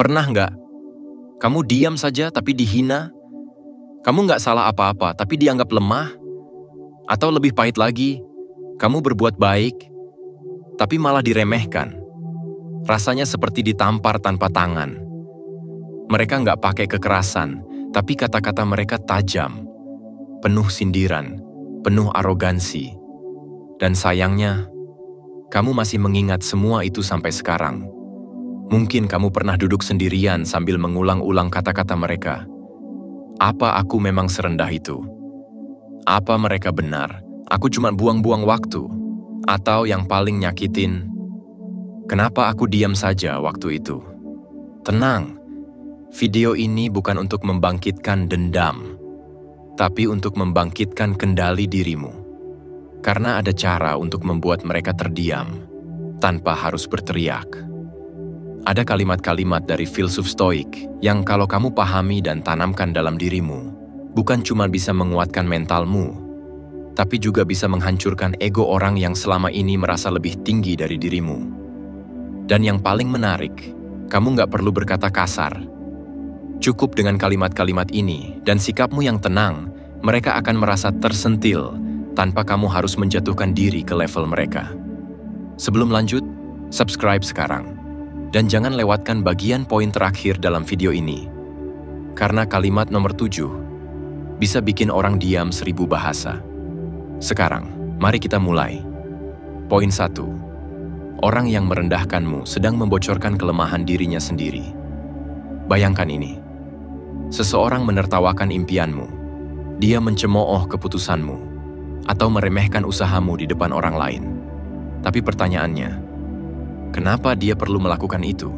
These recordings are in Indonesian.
Pernah nggak kamu diam saja tapi dihina? Kamu nggak salah apa-apa tapi dianggap lemah? Atau lebih pahit lagi, kamu berbuat baik tapi malah diremehkan. Rasanya seperti ditampar tanpa tangan. Mereka nggak pakai kekerasan, tapi kata-kata mereka tajam, penuh sindiran, penuh arogansi. Dan sayangnya, kamu masih mengingat semua itu sampai sekarang. Mungkin kamu pernah duduk sendirian sambil mengulang-ulang kata-kata mereka. Apa aku memang serendah itu? Apa mereka benar? Aku cuma buang-buang waktu. Atau yang paling nyakitin, kenapa aku diam saja waktu itu? Tenang, video ini bukan untuk membangkitkan dendam, tapi untuk membangkitkan kendali dirimu. Karena ada cara untuk membuat mereka terdiam, tanpa harus berteriak. Ada kalimat-kalimat dari filsuf Stoik yang kalau kamu pahami dan tanamkan dalam dirimu, bukan cuma bisa menguatkan mentalmu, tapi juga bisa menghancurkan ego orang yang selama ini merasa lebih tinggi dari dirimu. Dan yang paling menarik, kamu nggak perlu berkata kasar. Cukup dengan kalimat-kalimat ini dan sikapmu yang tenang, mereka akan merasa tersentil tanpa kamu harus menjatuhkan diri ke level mereka. Sebelum lanjut, subscribe sekarang. Dan jangan lewatkan bagian poin terakhir dalam video ini. Karena kalimat nomor 7 bisa bikin orang diam 1000 bahasa. Sekarang, mari kita mulai. Poin 1. Orang yang merendahkanmu sedang membocorkan kelemahan dirinya sendiri. Bayangkan ini. Seseorang menertawakan impianmu. Dia mencemooh keputusanmu. Atau meremehkan usahamu di depan orang lain. Tapi pertanyaannya, kenapa dia perlu melakukan itu?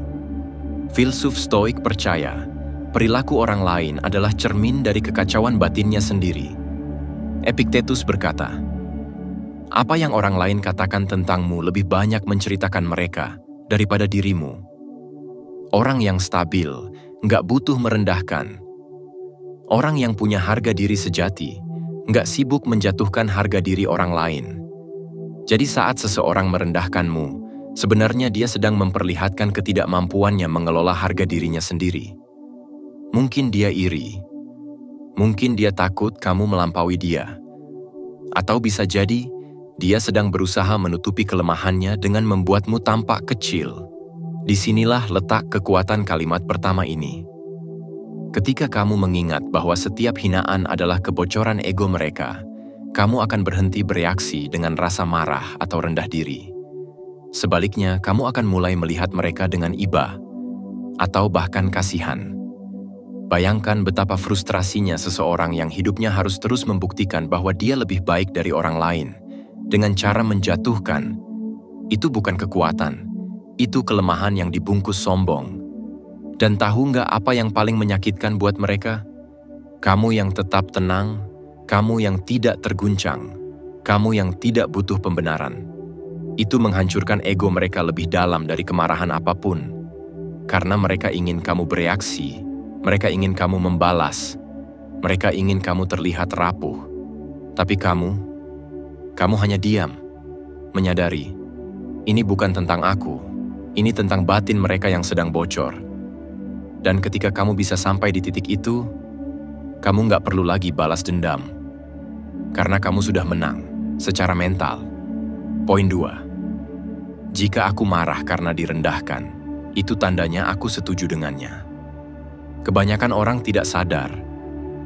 Filsuf Stoik percaya, perilaku orang lain adalah cermin dari kekacauan batinnya sendiri. Epictetus berkata, apa yang orang lain katakan tentangmu lebih banyak menceritakan mereka daripada dirimu. Orang yang stabil nggak butuh merendahkan. Orang yang punya harga diri sejati nggak sibuk menjatuhkan harga diri orang lain. Jadi saat seseorang merendahkanmu, sebenarnya dia sedang memperlihatkan ketidakmampuannya mengelola harga dirinya sendiri. Mungkin dia iri. Mungkin dia takut kamu melampaui dia. Atau bisa jadi, dia sedang berusaha menutupi kelemahannya dengan membuatmu tampak kecil. Disinilah letak kekuatan kalimat pertama ini. Ketika kamu mengingat bahwa setiap hinaan adalah kebocoran ego mereka, kamu akan berhenti bereaksi dengan rasa marah atau rendah diri. Sebaliknya, kamu akan mulai melihat mereka dengan iba, atau bahkan kasihan. Bayangkan betapa frustrasinya seseorang yang hidupnya harus terus membuktikan bahwa dia lebih baik dari orang lain, dengan cara menjatuhkan. Itu bukan kekuatan, itu kelemahan yang dibungkus sombong. Dan tahu nggak apa yang paling menyakitkan buat mereka? Kamu yang tetap tenang, kamu yang tidak terguncang, kamu yang tidak butuh pembenaran. Itu menghancurkan ego mereka lebih dalam dari kemarahan apapun. Karena mereka ingin kamu bereaksi, mereka ingin kamu membalas, mereka ingin kamu terlihat rapuh. Tapi kamu hanya diam, menyadari, ini bukan tentang aku, ini tentang batin mereka yang sedang bocor. Dan ketika kamu bisa sampai di titik itu, kamu nggak perlu lagi balas dendam. Karena kamu sudah menang, secara mental. Poin 2. Jika aku marah karena direndahkan, itu tandanya aku setuju dengannya. Kebanyakan orang tidak sadar.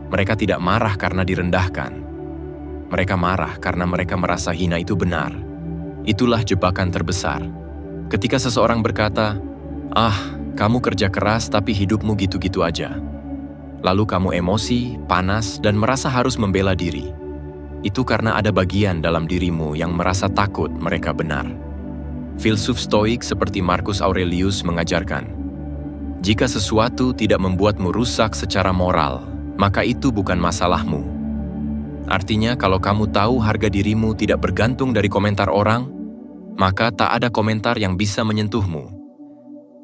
Mereka tidak marah karena direndahkan. Mereka marah karena mereka merasa hina itu benar. Itulah jebakan terbesar. Ketika seseorang berkata, kamu kerja keras tapi hidupmu gitu-gitu aja. Lalu kamu emosi, panas, dan merasa harus membela diri. Itu karena ada bagian dalam dirimu yang merasa takut mereka benar. Filsuf Stoik seperti Marcus Aurelius mengajarkan, jika sesuatu tidak membuatmu rusak secara moral, maka itu bukan masalahmu. Artinya kalau kamu tahu harga dirimu tidak bergantung dari komentar orang, maka tak ada komentar yang bisa menyentuhmu.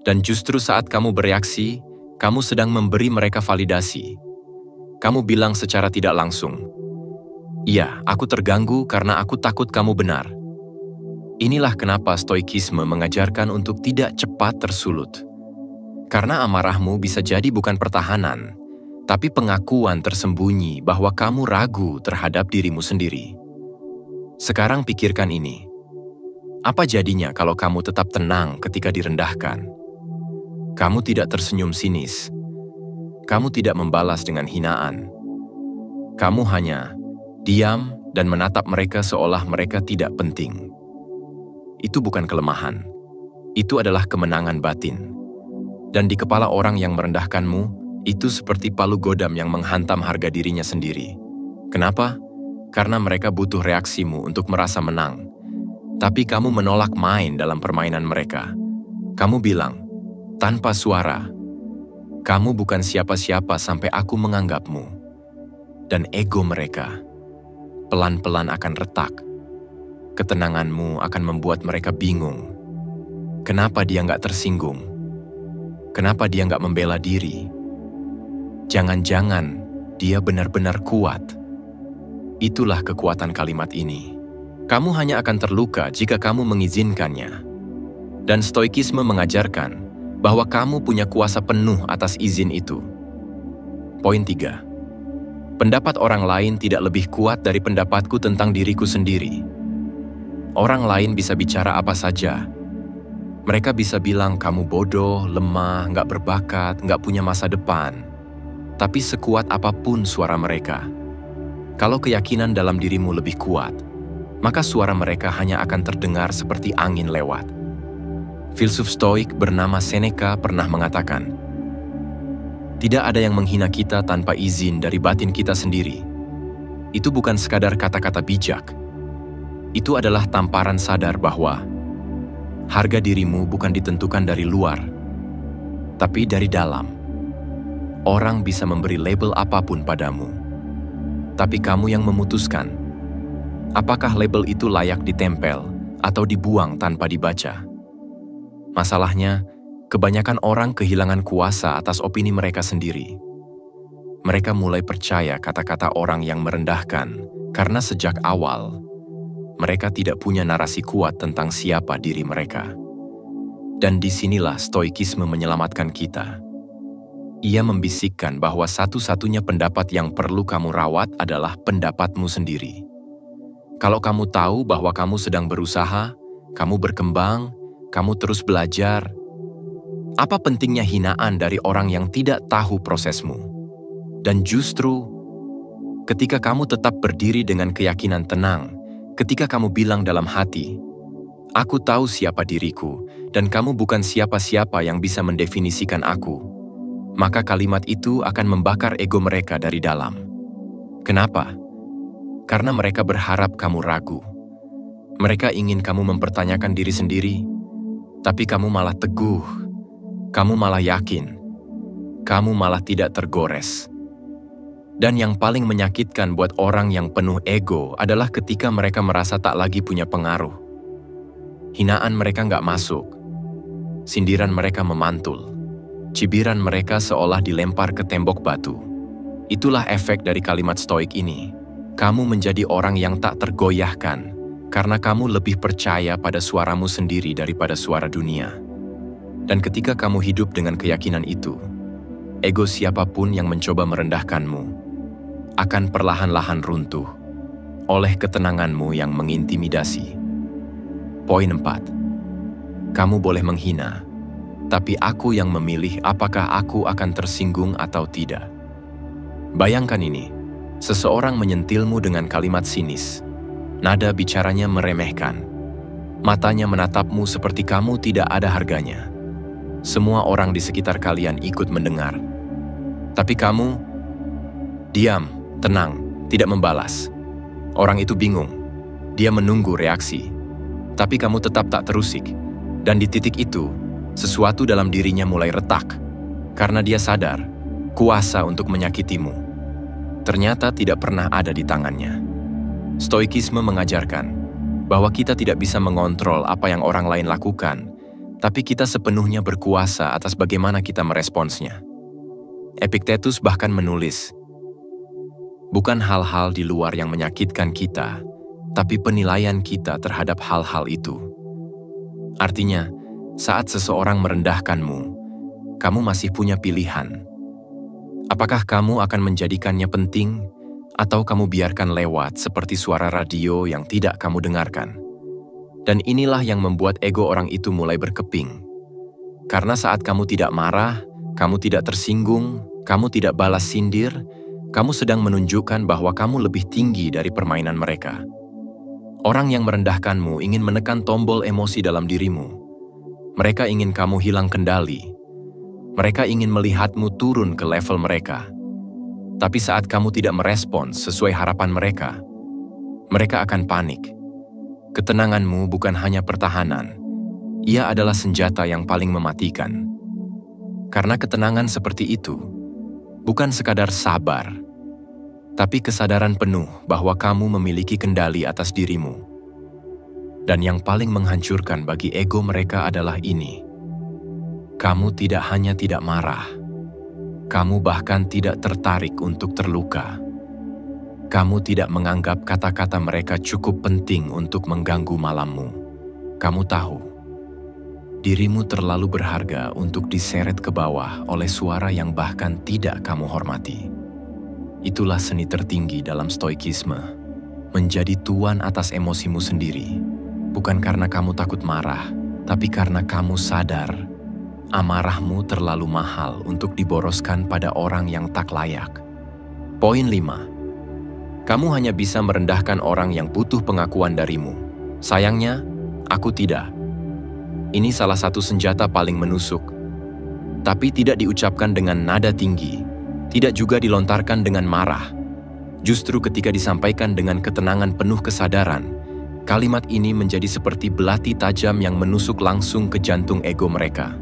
Dan justru saat kamu bereaksi, kamu sedang memberi mereka validasi. Kamu bilang secara tidak langsung, iya, aku terganggu karena aku takut kamu benar. Inilah kenapa Stoikisme mengajarkan untuk tidak cepat tersulut. Karena amarahmu bisa jadi bukan pertahanan, tapi pengakuan tersembunyi bahwa kamu ragu terhadap dirimu sendiri. Sekarang pikirkan ini. Apa jadinya kalau kamu tetap tenang ketika direndahkan? Kamu tidak tersenyum sinis. Kamu tidak membalas dengan hinaan. Kamu hanya diam dan menatap mereka seolah mereka tidak penting. Itu bukan kelemahan. Itu adalah kemenangan batin. Dan di kepala orang yang merendahkanmu, itu seperti palu godam yang menghantam harga dirinya sendiri. Kenapa? Karena mereka butuh reaksimu untuk merasa menang. Tapi kamu menolak main dalam permainan mereka. Kamu bilang, tanpa suara, kamu bukan siapa-siapa sampai aku menganggapmu. Dan ego mereka pelan-pelan akan retak. Ketenanganmu akan membuat mereka bingung. Kenapa dia nggak tersinggung? Kenapa dia nggak membela diri? Jangan-jangan dia benar-benar kuat. Itulah kekuatan kalimat ini. Kamu hanya akan terluka jika kamu mengizinkannya. Dan stoikisme mengajarkan bahwa kamu punya kuasa penuh atas izin itu. Poin 3. Pendapat orang lain tidak lebih kuat dari pendapatku tentang diriku sendiri. Orang lain bisa bicara apa saja. Mereka bisa bilang kamu bodoh, lemah, nggak berbakat, nggak punya masa depan. Tapi sekuat apapun suara mereka, kalau keyakinan dalam dirimu lebih kuat, maka suara mereka hanya akan terdengar seperti angin lewat. Filsuf Stoik bernama Seneca pernah mengatakan, "Tidak ada yang menghina kita tanpa izin dari batin kita sendiri." Itu bukan sekadar kata-kata bijak. Itu adalah tamparan sadar bahwa harga dirimu bukan ditentukan dari luar, tapi dari dalam. Orang bisa memberi label apapun padamu, tapi kamu yang memutuskan apakah label itu layak ditempel atau dibuang tanpa dibaca. Masalahnya, kebanyakan orang kehilangan kuasa atas opini mereka sendiri. Mereka mulai percaya kata-kata orang yang merendahkan karena sejak awal mereka tidak punya narasi kuat tentang siapa diri mereka. Dan disinilah stoikisme menyelamatkan kita. Ia membisikkan bahwa satu-satunya pendapat yang perlu kamu rawat adalah pendapatmu sendiri. Kalau kamu tahu bahwa kamu sedang berusaha, kamu berkembang, kamu terus belajar, apa pentingnya hinaan dari orang yang tidak tahu prosesmu? Dan justru, ketika kamu tetap berdiri dengan keyakinan tenang, ketika kamu bilang dalam hati, "Aku tahu siapa diriku, dan kamu bukan siapa-siapa yang bisa mendefinisikan aku," maka kalimat itu akan membakar ego mereka dari dalam. Kenapa? Karena mereka berharap kamu ragu. Mereka ingin kamu mempertanyakan diri sendiri, tapi kamu malah teguh, kamu malah yakin, kamu malah tidak tergores. Dan yang paling menyakitkan buat orang yang penuh ego adalah ketika mereka merasa tak lagi punya pengaruh. Hinaan mereka nggak masuk, sindiran mereka memantul, cibiran mereka seolah dilempar ke tembok batu. Itulah efek dari kalimat stoik ini. Kamu menjadi orang yang tak tergoyahkan, karena kamu lebih percaya pada suaramu sendiri daripada suara dunia. Dan ketika kamu hidup dengan keyakinan itu, ego siapapun yang mencoba merendahkanmu akan perlahan-lahan runtuh oleh ketenanganmu yang mengintimidasi. Poin 4. Kamu boleh menghina, tapi aku yang memilih apakah aku akan tersinggung atau tidak. Bayangkan ini, seseorang menyentilmu dengan kalimat sinis. Nada bicaranya meremehkan. Matanya menatapmu seperti kamu tidak ada harganya. Semua orang di sekitar kalian ikut mendengar. Tapi kamu diam, tenang, tidak membalas. Orang itu bingung. Dia menunggu reaksi. Tapi kamu tetap tak terusik. Dan di titik itu, sesuatu dalam dirinya mulai retak. Karena dia sadar, kuasa untuk menyakitimu ternyata tidak pernah ada di tangannya. Stoikisme mengajarkan bahwa kita tidak bisa mengontrol apa yang orang lain lakukan, tapi kita sepenuhnya berkuasa atas bagaimana kita meresponsnya. Epictetus bahkan menulis, bukan hal-hal di luar yang menyakitkan kita, tapi penilaian kita terhadap hal-hal itu. Artinya, saat seseorang merendahkanmu, kamu masih punya pilihan. Apakah kamu akan menjadikannya penting, atau kamu biarkan lewat seperti suara radio yang tidak kamu dengarkan? Dan inilah yang membuat ego orang itu mulai berkeping. Karena saat kamu tidak marah, kamu tidak tersinggung, kamu tidak balas sindir, kamu sedang menunjukkan bahwa kamu lebih tinggi dari permainan mereka. Orang yang merendahkanmu ingin menekan tombol emosi dalam dirimu. Mereka ingin kamu hilang kendali. Mereka ingin melihatmu turun ke level mereka. Tapi saat kamu tidak merespons sesuai harapan mereka, mereka akan panik. Ketenanganmu bukan hanya pertahanan, ia adalah senjata yang paling mematikan. Karena ketenangan seperti itu bukan sekadar sabar, tapi kesadaran penuh bahwa kamu memiliki kendali atas dirimu. Dan yang paling menghancurkan bagi ego mereka adalah ini. Kamu tidak hanya tidak marah, kamu bahkan tidak tertarik untuk terluka. Kamu tidak menganggap kata-kata mereka cukup penting untuk mengganggu malammu. Kamu tahu, dirimu terlalu berharga untuk diseret ke bawah oleh suara yang bahkan tidak kamu hormati. Itulah seni tertinggi dalam stoikisme, menjadi tuan atas emosimu sendiri. Bukan karena kamu takut marah, tapi karena kamu sadar amarahmu terlalu mahal untuk diboroskan pada orang yang tak layak. Poin 5. Kamu hanya bisa merendahkan orang yang butuh pengakuan darimu. Sayangnya, aku tidak. Ini salah satu senjata paling menusuk. Tapi tidak diucapkan dengan nada tinggi, tidak juga dilontarkan dengan marah. Justru ketika disampaikan dengan ketenangan penuh kesadaran, kalimat ini menjadi seperti belati tajam yang menusuk langsung ke jantung ego mereka.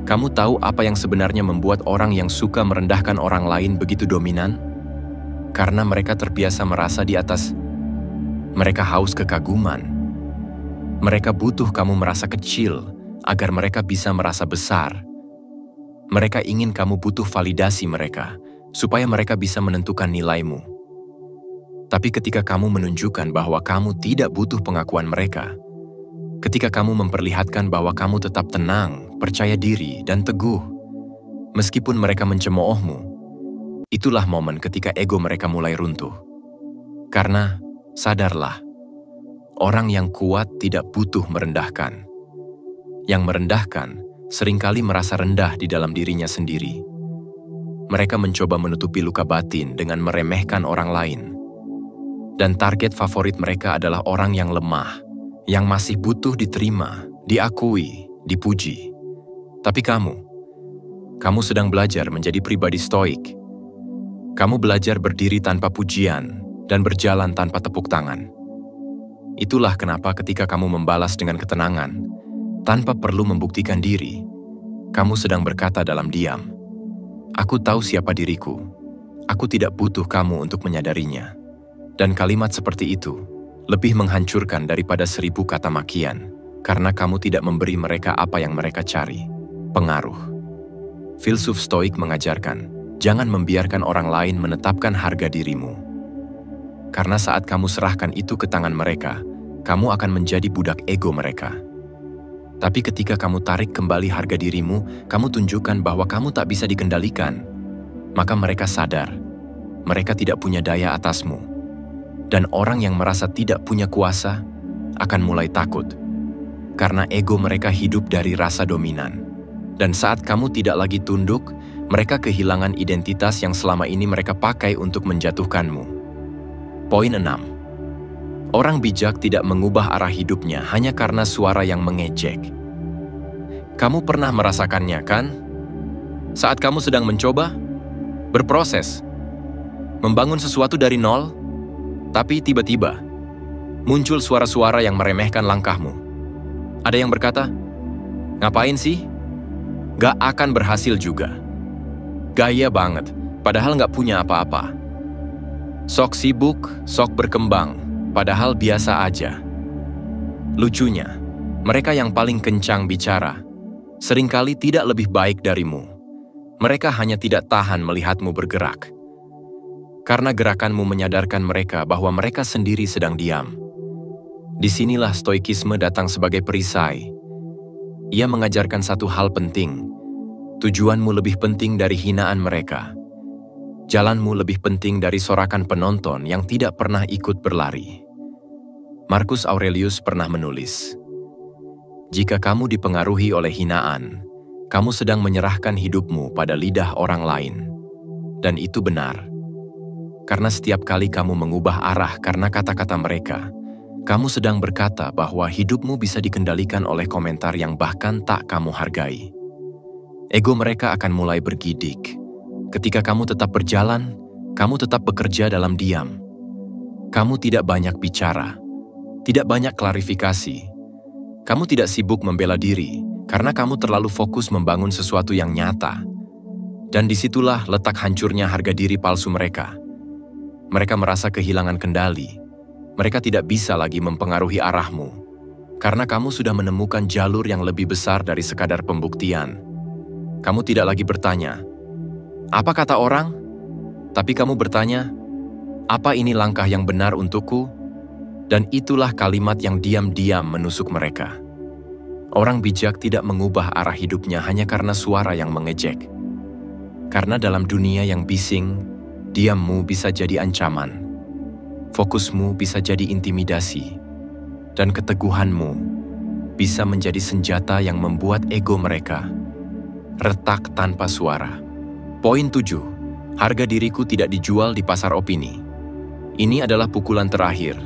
Kamu tahu apa yang sebenarnya membuat orang yang suka merendahkan orang lain begitu dominan? Karena mereka terbiasa merasa di atas. Mereka haus kekaguman. Mereka butuh kamu merasa kecil agar mereka bisa merasa besar. Mereka ingin kamu butuh validasi mereka, supaya mereka bisa menentukan nilaimu. Tapi ketika kamu menunjukkan bahwa kamu tidak butuh pengakuan mereka, ketika kamu memperlihatkan bahwa kamu tetap tenang, percaya diri, dan teguh, meskipun mereka mencemoohmu, itulah momen ketika ego mereka mulai runtuh. Karena, sadarlah, orang yang kuat tidak butuh merendahkan. Yang merendahkan seringkali merasa rendah di dalam dirinya sendiri. Mereka mencoba menutupi luka batin dengan meremehkan orang lain. Dan target favorit mereka adalah orang yang lemah, yang masih butuh diterima, diakui, dipuji. Tapi kamu sedang belajar menjadi pribadi stoik. Kamu belajar berdiri tanpa pujian dan berjalan tanpa tepuk tangan. Itulah kenapa ketika kamu membalas dengan ketenangan, tanpa perlu membuktikan diri, kamu sedang berkata dalam diam, "Aku tahu siapa diriku. Aku tidak butuh kamu untuk menyadarinya." Dan kalimat seperti itu lebih menghancurkan daripada 1000 kata makian, karena kamu tidak memberi mereka apa yang mereka cari, pengaruh. Filsuf stoik mengajarkan, jangan membiarkan orang lain menetapkan harga dirimu. Karena saat kamu serahkan itu ke tangan mereka, kamu akan menjadi budak ego mereka. Tapi ketika kamu tarik kembali harga dirimu, kamu tunjukkan bahwa kamu tak bisa dikendalikan. Maka mereka sadar, mereka tidak punya daya atasmu. Dan orang yang merasa tidak punya kuasa akan mulai takut. Karena ego mereka hidup dari rasa dominan. Dan saat kamu tidak lagi tunduk, mereka kehilangan identitas yang selama ini mereka pakai untuk menjatuhkanmu. Poin 6. Orang bijak tidak mengubah arah hidupnya hanya karena suara yang mengejek. Kamu pernah merasakannya, kan? Saat kamu sedang mencoba, berproses, membangun sesuatu dari nol, tapi tiba-tiba muncul suara-suara yang meremehkan langkahmu. Ada yang berkata, "Ngapain sih? Gak akan berhasil juga. Gaya banget, padahal gak punya apa-apa. Sok sibuk, sok berkembang, padahal biasa aja." Lucunya, mereka yang paling kencang bicara seringkali tidak lebih baik darimu. Mereka hanya tidak tahan melihatmu bergerak. Karena gerakanmu menyadarkan mereka bahwa mereka sendiri sedang diam. Disinilah stoikisme datang sebagai perisai. Ia mengajarkan satu hal penting. Tujuanmu lebih penting dari hinaan mereka. Jalanmu lebih penting dari sorakan penonton yang tidak pernah ikut berlari. Marcus Aurelius pernah menulis, "Jika kamu dipengaruhi oleh hinaan, kamu sedang menyerahkan hidupmu pada lidah orang lain." Dan itu benar. Karena setiap kali kamu mengubah arah karena kata-kata mereka, kamu sedang berkata bahwa hidupmu bisa dikendalikan oleh komentar yang bahkan tak kamu hargai. Ego mereka akan mulai bergidik. Ketika kamu tetap berjalan, kamu tetap bekerja dalam diam. Kamu tidak banyak bicara, tidak banyak klarifikasi. Kamu tidak sibuk membela diri karena kamu terlalu fokus membangun sesuatu yang nyata. Dan disitulah letak hancurnya harga diri palsu mereka. Mereka merasa kehilangan kendali. Mereka tidak bisa lagi mempengaruhi arahmu, karena kamu sudah menemukan jalur yang lebih besar dari sekadar pembuktian. Kamu tidak lagi bertanya, "Apa kata orang?" Tapi kamu bertanya, "Apa ini langkah yang benar untukku?" Dan itulah kalimat yang diam-diam menusuk mereka. Orang bijak tidak mengubah arah hidupnya hanya karena suara yang mengejek. Karena dalam dunia yang bising, diammu bisa jadi ancaman. Fokusmu bisa jadi intimidasi, dan keteguhanmu bisa menjadi senjata yang membuat ego mereka retak tanpa suara. Poin 7. Harga diriku tidak dijual di pasar opini. Ini adalah pukulan terakhir.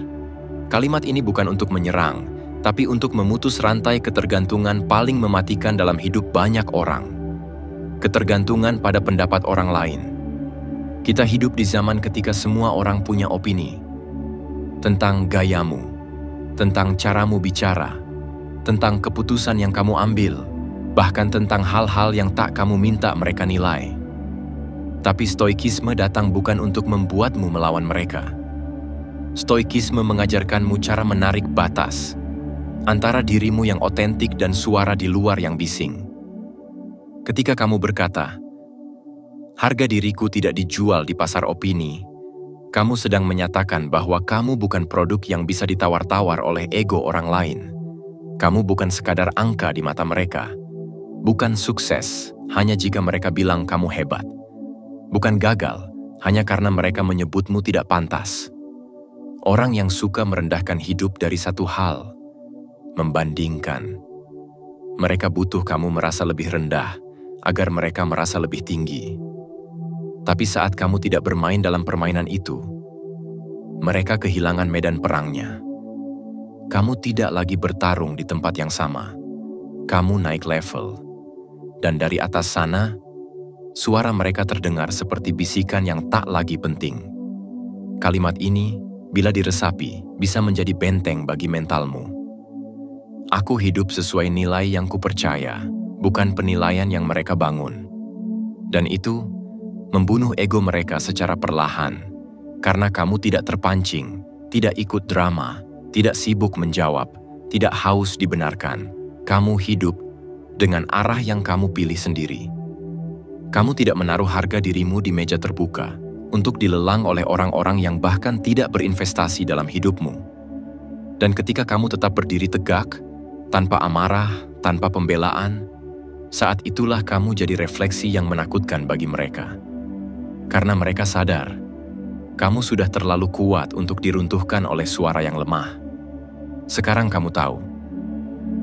Kalimat ini bukan untuk menyerang, tapi untuk memutus rantai ketergantungan paling mematikan dalam hidup banyak orang. Ketergantungan pada pendapat orang lain. Kita hidup di zaman ketika semua orang punya opini. Tentang gayamu, tentang caramu bicara, tentang keputusan yang kamu ambil, bahkan tentang hal-hal yang tak kamu minta mereka nilai. Tapi stoikisme datang bukan untuk membuatmu melawan mereka. Stoikisme mengajarkanmu cara menarik batas antara dirimu yang otentik dan suara di luar yang bising. Ketika kamu berkata, "Harga diriku tidak dijual di pasar opini," kamu sedang menyatakan bahwa kamu bukan produk yang bisa ditawar-tawar oleh ego orang lain. Kamu bukan sekadar angka di mata mereka. Bukan sukses hanya jika mereka bilang kamu hebat. Bukan gagal hanya karena mereka menyebutmu tidak pantas. Orang yang suka merendahkan hidup dari satu hal, membandingkan. Mereka butuh kamu merasa lebih rendah agar mereka merasa lebih tinggi. Tapi saat kamu tidak bermain dalam permainan itu, mereka kehilangan medan perangnya. Kamu tidak lagi bertarung di tempat yang sama. Kamu naik level. Dan dari atas sana, suara mereka terdengar seperti bisikan yang tak lagi penting. Kalimat ini, bila diresapi, bisa menjadi benteng bagi mentalmu. Aku hidup sesuai nilai yang kupercaya, bukan penilaian yang mereka bangun. Dan itu membunuh ego mereka secara perlahan, karena kamu tidak terpancing, tidak ikut drama, tidak sibuk menjawab, tidak haus dibenarkan. Kamu hidup dengan arah yang kamu pilih sendiri. Kamu tidak menaruh harga dirimu di meja terbuka untuk dilelelang oleh orang-orang yang bahkan tidak berinvestasi dalam hidupmu. Dan ketika kamu tetap berdiri tegak, tanpa amarah, tanpa pembelaan, saat itulah kamu jadi refleksi yang menakutkan bagi mereka. Karena mereka sadar, kamu sudah terlalu kuat untuk diruntuhkan oleh suara yang lemah. Sekarang kamu tahu,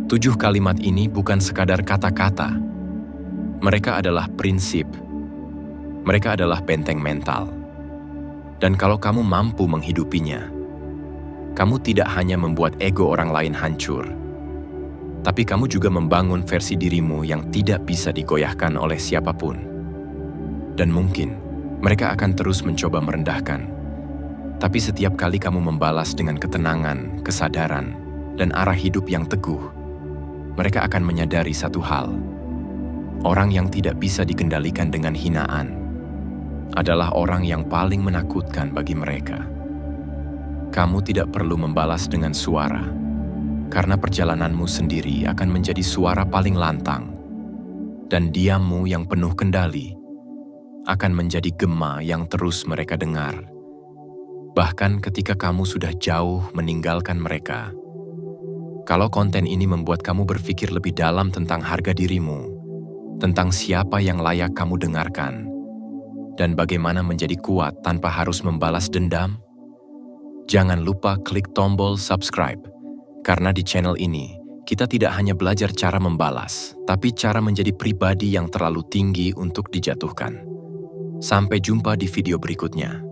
7 kalimat ini bukan sekadar kata-kata. Mereka adalah prinsip. Mereka adalah benteng mental. Dan kalau kamu mampu menghidupinya, kamu tidak hanya membuat ego orang lain hancur, tapi kamu juga membangun versi dirimu yang tidak bisa digoyahkan oleh siapapun. Dan mungkin mereka akan terus mencoba merendahkan. Tapi setiap kali kamu membalas dengan ketenangan, kesadaran, dan arah hidup yang teguh, mereka akan menyadari satu hal. Orang yang tidak bisa dikendalikan dengan hinaan adalah orang yang paling menakutkan bagi mereka. Kamu tidak perlu membalas dengan suara, karena perjalananmu sendiri akan menjadi suara paling lantang, dan diammu yang penuh kendali akan menjadi gema yang terus mereka dengar. Bahkan ketika kamu sudah jauh meninggalkan mereka. Kalau konten ini membuat kamu berpikir lebih dalam tentang harga dirimu, tentang siapa yang layak kamu dengarkan, dan bagaimana menjadi kuat tanpa harus membalas dendam? Jangan lupa klik tombol subscribe, karena di channel ini kita tidak hanya belajar cara membalas, tapi cara menjadi pribadi yang terlalu tinggi untuk dijatuhkan. Sampai jumpa di video berikutnya.